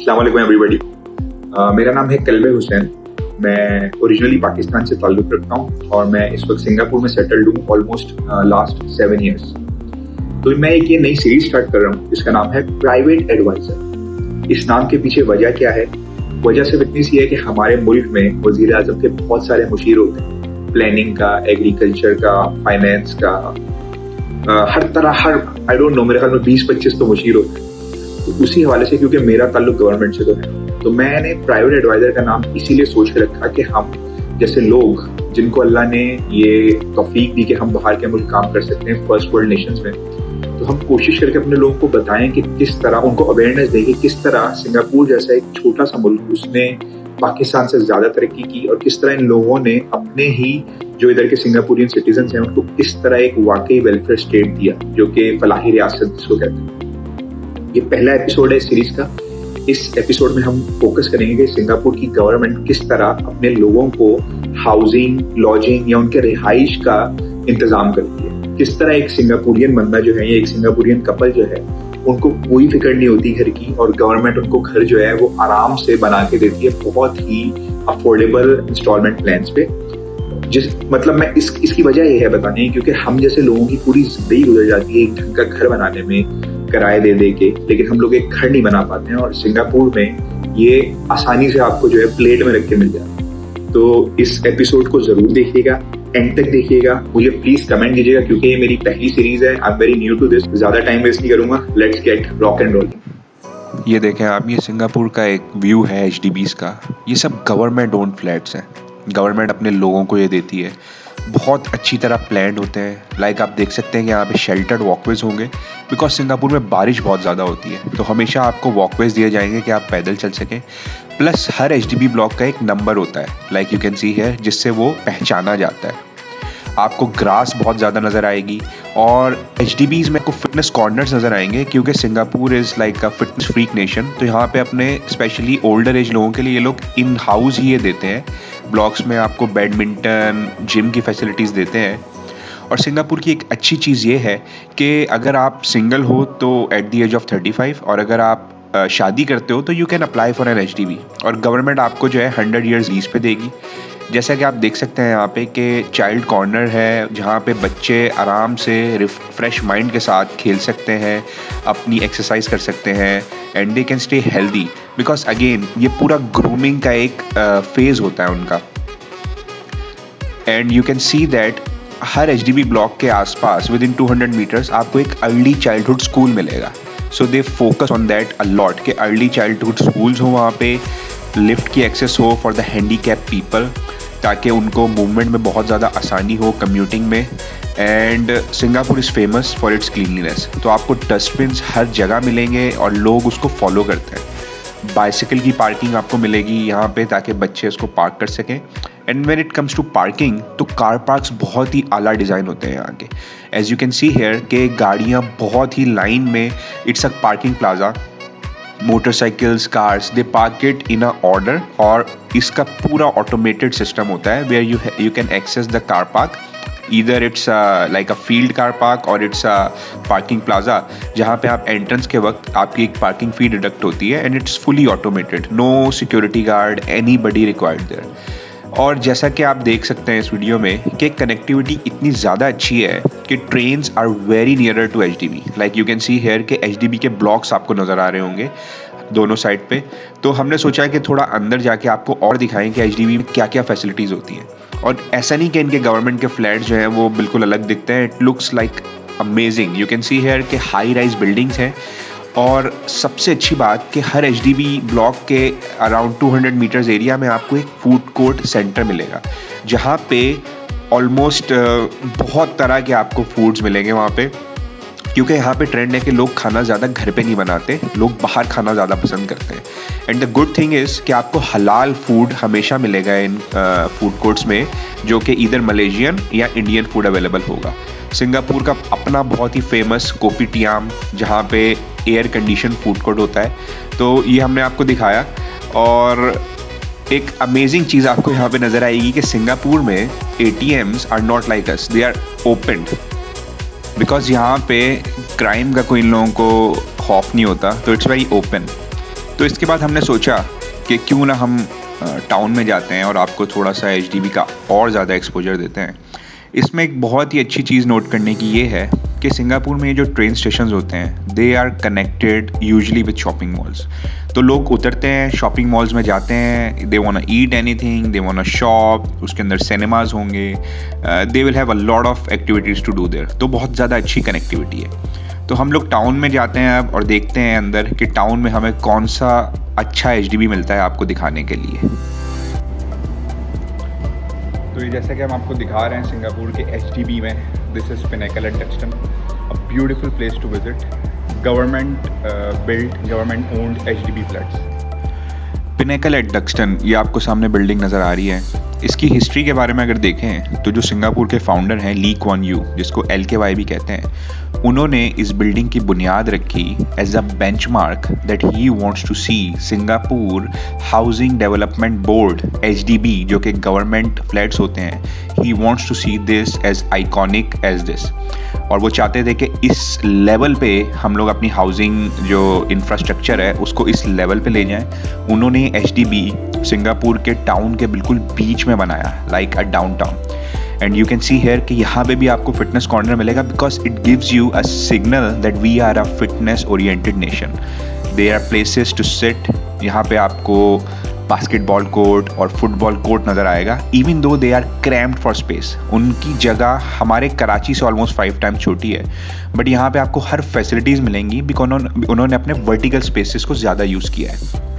अस्सलाम वालेकुम एवरीबॉडी। मेरा नाम है कल्बे हुसैन। मैं ओरिजिनली पाकिस्तान से ताल्लुक़ रखता हूँ और मैं इस वक्त सिंगापुर में सेटल्ड हूँ ऑलमोस्ट लास्ट 7 ईयर्स। तो मैं एक ये नई सीरीज स्टार्ट कर रहा हूँ जिसका नाम है प्राइवेट एडवाइज़र। इस नाम के पीछे वजह क्या है? वजह सिर्फ इतनी सी है कि हमारे मुल्क में वज़ीर आज़म के बहुत सारे मुशीर होते हैं, प्लानिंग का, एग्रीकल्चर का, फाइनेंस का, हर तरह आई डोंट नो, मेरे ख्याल में 20-25 तो मुशीर होते हैं। तो उसी हवाले से, क्योंकि मेरा ताल्लुक गवर्नमेंट से तो है, तो मैंने प्राइवेट एडवाइज़र का नाम इसीलिए सोच के रखा कि हम जैसे लोग जिनको अल्लाह ने ये तौफीक दी कि हम बाहर के मुल्क काम कर सकते हैं फर्स्ट वर्ल्ड नेशंस में, तो हम कोशिश करके अपने लोगों को बताएं कि किस तरह, उनको अवेयरनेस दें कि किस तरह सिंगापुर जैसा एक छोटा सा मुल्क उसने पाकिस्तान से ज़्यादा तरक्की की और किस तरह इन लोगों ने अपने ही जो इधर के सिंगापुरियन सिटीजन हैं उनको किस तरह एक वाकई वेलफेयर स्टेट दिया, जो कि फलाही रियासत जिसको कहते हैं। ये पहला एपिसोड है इस सीरीज का। इस एपिसोड में हम फोकस करेंगे कि सिंगापुर की गवर्नमेंट किस तरह अपने लोगों को हाउसिंग, लॉजिंग या उनके रिहाइश का इंतजाम करती है। किस तरह एक सिंगापुरियन बंदा जो है या एक सिंगापुरियन कपल जो है, उनको कोई फिक्र नहीं होती घर की और गवर्नमेंट उनको घर जो है वो आराम से बना के देती है बहुत ही अफोर्डेबल इंस्टॉलमेंट प्लान्स पे। मतलब मैं इसकी वजह ये है बताने की, क्योंकि हम जैसे लोगों की पूरी जिंदगी गुजर जाती है एक ढंग का घर बनाने में, किराए दे के, लेकिन हम लोग एक घर नहीं बना पाते हैं। और सिंगापुर में ये आसानी से आपको जो है प्लेट में रख के मिल जाता है। तो इस एपिसोड को जरूर देखिएगा, एंड तक देखिएगा। मुझे प्लीज कमेंट कीजिएगा क्योंकि ये मेरी पहली सीरीज है। I am very new to this. ज्यादा टाइम वेस्ट नहीं करूंगा, let's get rock and roll. ये देखें आप, ये सिंगापुर का एक व्यू है एचडीबीज़ का। ये सब गवर्नमेंट ओन्ड फ्लैट्स हैं। गवर्नमेंट अपने लोगों को ये देती है, बहुत अच्छी तरह प्लान्ड होते हैं। लाइक आप देख सकते हैं कि यहाँ पे शेल्टर्ड वॉकवेज होंगे, बिकॉज सिंगापुर में बारिश बहुत ज़्यादा होती है, तो हमेशा आपको वॉकवेज दिए जाएंगे कि आप पैदल चल सकें। प्लस हर एचडीबी ब्लॉक का एक नंबर होता है, लाइक यू कैन सी है, जिससे वो पहचाना जाता है। आपको ग्रास बहुत ज़्यादा नज़र आएगी और एचडीबीज़ में आपको फिटनेस कॉर्नर्स नज़र आएंगे, क्योंकि Singapore is like a fitness freak nation. तो यहाँ पे अपने स्पेशली ओल्डर एज लोगों के लिए ये लोग इन हाउस ही ये देते हैं। ब्लॉक्स में आपको बैडमिंटन, जिम की फैसिलिटीज़ देते हैं। और सिंगापुर की एक अच्छी चीज़ ये है कि अगर आप सिंगल हो तो एट द एज ऑफ 35, और अगर आप शादी करते हो तो you can apply for an HDB, और गवर्नमेंट आपको जो है 100 ईयर्स लीज पे देगी। जैसा कि आप देख सकते हैं यहाँ पे कि चाइल्ड कॉर्नर है, जहाँ पे बच्चे आराम से फ्रेश माइंड के साथ खेल सकते हैं, अपनी एक्सरसाइज कर सकते हैं, and they can stay healthy, because again ये पूरा ग्रूमिंग का एक फेज होता है उनका। And you can see that her HDB block के आसपास विद इन 200 मीटर्स आपको एक अर्ली चाइल्डहुड स्कूल मिलेगा। So they focus on that a lot, के अर्ली चाइल्डहुड स्कूल्स हो, वहाँ पे लिफ्ट की एक्सेस हो फॉर द हैंडीकैप पीपल, ताकि उनको मूवमेंट में बहुत ज़्यादा आसानी हो, कम्यूटिंग में। And Singapore is famous for its cleanliness, तो आपको डस्टबिन्स हर जगह मिलेंगे और लोग उसको फॉलो करते हैं। बाइसिकल की पार्किंग आपको मिलेगी यहाँ पे, ताकि बच्चे उसको पार्क कर सकें। And when it comes to parking, तो कार पार्क्स बहुत ही आला डिज़ाइन होते हैं यहाँ के। As you can see here के गाड़ियाँ बहुत ही लाइन में, it's a parking plaza. Motorcycles, cars, they park it in a order, और इसका पूरा ऑटोमेटेड सिस्टम होता है where you can access the car park. Either it's like a field car park और इट्स अ पार्किंग प्लाजा, जहाँ पे आप entrance के वक्त आपकी एक पार्किंग फी डिडक्ट होती है, and it's fully automated, no security guard, anybody required there. और जैसा कि आप देख सकते हैं इस वीडियो में कि कनेक्टिविटी इतनी ज़्यादा अच्छी है कि trains are very nearer to HDB. Like you can see here के एचडीबी के ब्लॉक्स आपको नज़र आ रहे होंगे दोनों साइड पे। तो हमने सोचा कि थोड़ा अंदर जाके आपको और दिखाएं कि एचडीबी में क्या क्या फैसिलिटीज़ होती हैं। और ऐसा नहीं कि इनके गवर्नमेंट के फ्लैट्स जो हैं वो बिल्कुल अलग दिखते हैं, it looks like amazing. You can see here के हाई राइज बिल्डिंग्स हैं, और सबसे अच्छी बात कि हर एचडीबी ब्लॉक के अराउंड 200 मीटर्स एरिया में आपको एक फूड कोर्ट सेंटर मिलेगा, जहाँ पे ऑलमोस्ट बहुत तरह के आपको फूड्स मिलेंगे वहाँ पे। क्योंकि यहाँ पे ट्रेंड है कि लोग खाना ज़्यादा घर पे नहीं बनाते, लोग बाहर खाना ज़्यादा पसंद करते हैं। And the good thing is कि आपको हलाल फूड हमेशा मिलेगा इन फूड कोर्ट्स में, जो कि ईदर मलेशियन या इंडियन फूड अवेलेबल होगा। सिंगापुर का अपना बहुत ही फेमस कोपीटियाम, जहाँ पे एयर कंडीशन फूड कोर्ट होता है, तो ये हमने आपको दिखाया। और एक अमेजिंग चीज़ आपको यहाँ पे नज़र आएगी कि सिंगापुर में ATMs are not like us, they are open, because यहाँ पे क्राइम का कोई इन लोगों को खौफ नहीं होता, तो इट्स वेरी ओपन। तो इसके बाद हमने सोचा कि क्यों ना हम टाउन में जाते हैं और आपको थोड़ा सा एचडीबी का और ज़्यादा एक्सपोजर देते हैं। इसमें एक बहुत ही अच्छी चीज़ नोट करने की ये है कि सिंगापुर में ये जो ट्रेन स्टेशंस होते हैं they are connected usually with shopping malls. तो लोग उतरते हैं, शॉपिंग मॉल्स में जाते हैं, they want to eat anything, they want to shop, उसके अंदर सिनेमाज होंगे, they will have a lot of activities to do there. तो बहुत ज़्यादा अच्छी कनेक्टिविटी है। तो हम लोग टाउन में जाते हैं अब और देखते हैं अंदर कि टाउन में हमें कौन सा अच्छा एचडीबी मिलता है आपको दिखाने के लिए। तो ये जैसा कि हम आपको दिखा रहे हैं सिंगापुर के एचडीबी में, this is Pinnacle at Duxton, a beautiful place to visit, government build, government owned HDB flats. Pinnacle at Duxton, ये आपको सामने बिल्डिंग नज़र आ रही है। इसकी हिस्ट्री के बारे में अगर देखें तो जो सिंगापुर के फाउंडर हैं ली क्वान यू, जिसको LKY भी कहते हैं, उन्होंने इस बिल्डिंग की बुनियाद रखी as a benchmark that he wants to see Singapore housing development board HDB, जो कि गवर्नमेंट फ्लैट्स होते हैं, he wants to see this as iconic as this. और वो चाहते थे कि इस लेवल पे हम लोग अपनी हाउसिंग जो इंफ्रास्ट्रक्चर है उसको इस लेवल पे ले जाएं। उन्होंने HDB सिंगापुर के टाउन के बिल्कुल बीच में बनाया, like a downtown. And you can see here कि यहाँ पे भी आपको फिटनेस कॉर्नर मिलेगा because it gives you a signal that we are a fitness oriented nation. There are places to sit, यहाँ पे आपको बास्केटबॉल कोर्ट और फुटबॉल कोर्ट नज़र आएगा, even though they are cramped for space. उनकी जगह हमारे कराची से ऑलमोस्ट 5 टाइम्स छोटी है, बट यहाँ पे आपको हर फैसिलिटीज़ मिलेंगी बिकॉज उन्होंने अपने वर्टिकल स्पेसेस को ज़्यादा यूज़ किया है।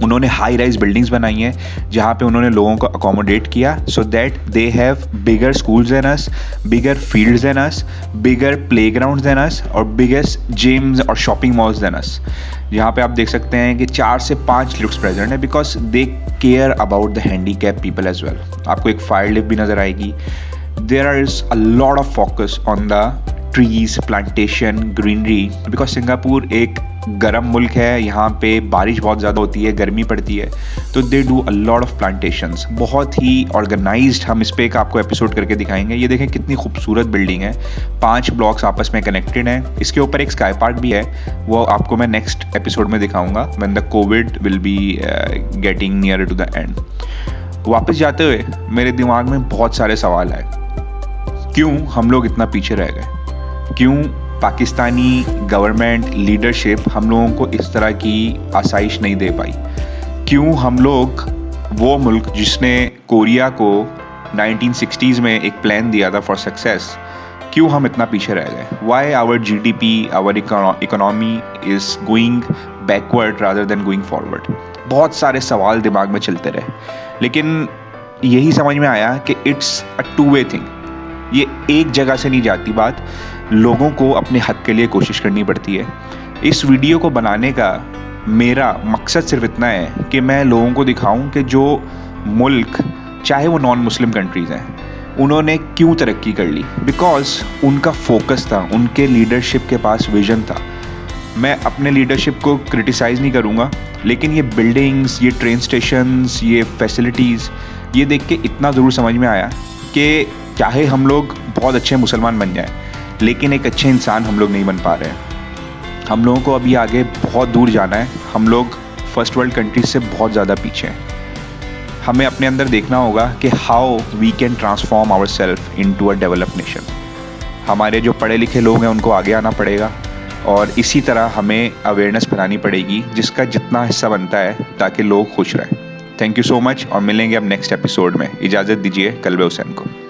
उन्होंने हाई राइज बिल्डिंग्स बनाई हैं जहाँ पे उन्होंने लोगों को अकोमोडेट किया so that they have bigger schools than us, bigger fields than us, bigger playgrounds than us और बिगेस्ट जिम्स और शॉपिंग मॉल्स देन अस। यहाँ पे आप देख सकते हैं कि 4 से 5 लिफ्ट्स प्रेजेंट है because they care about the handicap people as well. आपको एक फायर लिफ्ट भी नज़र आएगी। There is a lot of focus on the trees, plantation, greenery because Singapore एक गर्म मुल्क है, यहाँ पे बारिश बहुत ज़्यादा होती है, गर्मी पड़ती है, तो they do a lot of plantations. बहुत ही ऑर्गेनाइज्ड, हम इस पे एक आपको एपिसोड करके दिखाएंगे। ये देखें कितनी खूबसूरत बिल्डिंग है, 5 ब्लॉक्स आपस में कनेक्टेड हैं। इसके ऊपर एक स्काई पार्क भी है, वो आपको मैं नेक्स्ट एपिसोड में दिखाऊंगा when the covid will be getting near to the end. वापस जाते हुए मेरे दिमाग में बहुत सारे सवाल आए। क्यों हम लोग इतना पीछे रह गए? क्यों पाकिस्तानी गवर्नमेंट लीडरशिप हम लोगों को इस तरह की आसाइश नहीं दे पाई? क्यों हम लोग वो मुल्क जिसने कोरिया को 1960s में एक प्लान दिया था फॉर सक्सेस, क्यों हम इतना पीछे रह गए? Why our GDP, our economy is going backward rather than going forward? बहुत सारे सवाल दिमाग में चलते रहे, लेकिन यही समझ में आया कि इट्स अ 2-way थिंग। ये एक जगह से नहीं जाती बात, लोगों को अपने हक के लिए कोशिश करनी पड़ती है। इस वीडियो को बनाने का मेरा मकसद सिर्फ इतना है कि मैं लोगों को दिखाऊं कि जो मुल्क, चाहे वो नॉन मुस्लिम कंट्रीज़ हैं, उन्होंने क्यों तरक्की कर ली, बिकॉज उनका फोकस था, उनके लीडरशिप के पास विजन था। मैं अपने लीडरशिप को क्रिटिसाइज़ नहीं करूँगा, लेकिन ये बिल्डिंग्स, ये ट्रेन स्टेशंस, ये फैसिलिटीज़, ये देख के इतना ज़रूर समझ में आया कि चाहे हम लोग बहुत अच्छे मुसलमान बन जाएं, लेकिन एक अच्छे इंसान हम लोग नहीं बन पा रहे हैं। हम लोगों को अभी आगे बहुत दूर जाना है। हम लोग फर्स्ट वर्ल्ड कंट्रीज से बहुत ज़्यादा पीछे हैं। हमें अपने अंदर देखना होगा कि how we can transform our self into a developed nation. हमारे जो पढ़े लिखे लोग हैं उनको आगे आना पड़ेगा और इसी तरह हमें अवेयरनेस फैलानी पड़ेगी जिसका जितना हिस्सा बनता है, ताकि लोग खुश रहें। थैंक यू सो मच और मिलेंगे अब नेक्स्ट एपिसोड में। इजाज़त दीजिए कल्बे हुसैन को।